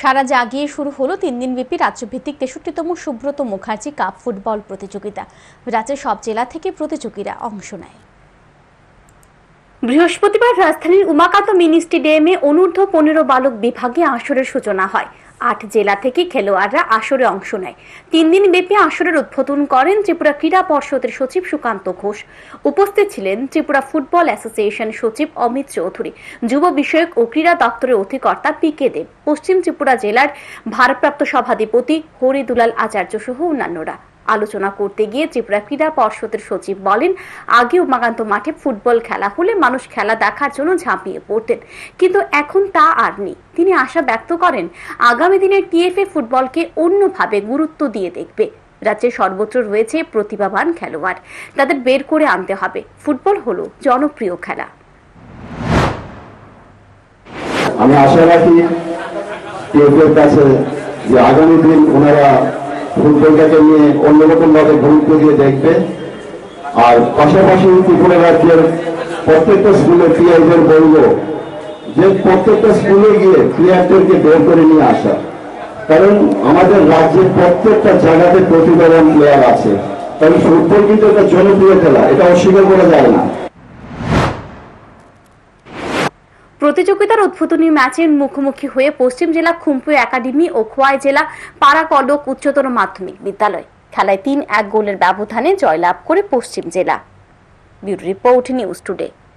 সারা জাগিয়ে শুরু হলো 3 দিনব্যাপী রাজ্যভিত্তিক 63তম সুব্রত মুখার্জি কাপ ফুটবল প্রতিযোগিতা। রাজ্যের সব জেলা থেকে প্রতিযোগীরা অংশ নেয়। বৃহস্পতিবার রাজধানীর উমাকান্ত মিনি স্টেডিয়ামে অনূর্ধ্ব 15 বালক বিভাগে আসরের সূচনা হয়। 8 জেলা থেকে খেলোয়াড়রা আসরে অংশ নেয়। 3 দিন ব্যাপী আসরের উদ্বোধন করেন ত্রিপুরা ক্রীড়া পর্ষদের সচিব সুকান্ত ঘোষ। উপস্থিত ছিলেন ত্রিপুরা ফুটবল অ্যাসোসিয়েশন সচিব অমিত চৌধুরী, যুব বিষয়ক ও ক্রীড়া দপ্তরের অধিকর্তা পি.কে. দেব, পশ্চিম ত্রিপুরা জেলার ভারপ্রাপ্ত সভাধিপতি হরিদুলাল আচার্য সহ অন্যান্যরা। আলোচনা করতে গিয়ে ত্রিপুরা ক্রীড়া পর্ষদের সচিব বলেন, আগে উমাকান্ত মাঠে ফুটবল খেলা হলে মানুষ খেলা দেখার জন্য ঝাঁপিয়ে পড়তেন, কিন্তু এখন তা আর নেই। তিনি আশা ব্যক্ত করেন, আগামী দিনে টিএফএ ফুটবলকে অন্যভাবে গুরুত্ব দিয়ে দেখবে। রাজ্যে সর্বত্র রয়েছে প্রতিভাবান খেলোয়াড়, তাদের বের করে আনতে হবে। ফুটবল হলো জনপ্রিয় খেলা। আমি আশা রাখি টিএফএর কাছে যে আগামী দিন ওনারা ফুটবলটাকে নিয়ে অন্যরকম ভাবে গুরুত্ব দিয়ে দেখবে। আর পাশাপাশি ত্রিপুরা রাজ্যের প্রত্যেকটা স্কুলে প্লেয়ারদের বলব যে প্রত্যেকটা স্কুলে গিয়ে প্লেয়ারদেরকে বের করে নিয়ে আসা, কারণ আমাদের রাজ্যের প্রত্যেকটা জায়গাতে প্রতিভাবান প্লেয়ার আছে। তবে ফুটবল কিন্তু একটা জনপ্রিয় খেলা, এটা অস্বীকার করা যায় না। প্রতিযোগিতার উদ্বোধনী ম্যাচের মুখোমুখি হয়ে পশ্চিম জেলা খুম্পু একাডেমি ও খোয়াই জেলা পাড়াকলক উচ্চতর মাধ্যমিক বিদ্যালয় খেলায় 3-1 গোলের ব্যবধানে জয়লাভ করে পশ্চিম জেলা। Bureau report, news today.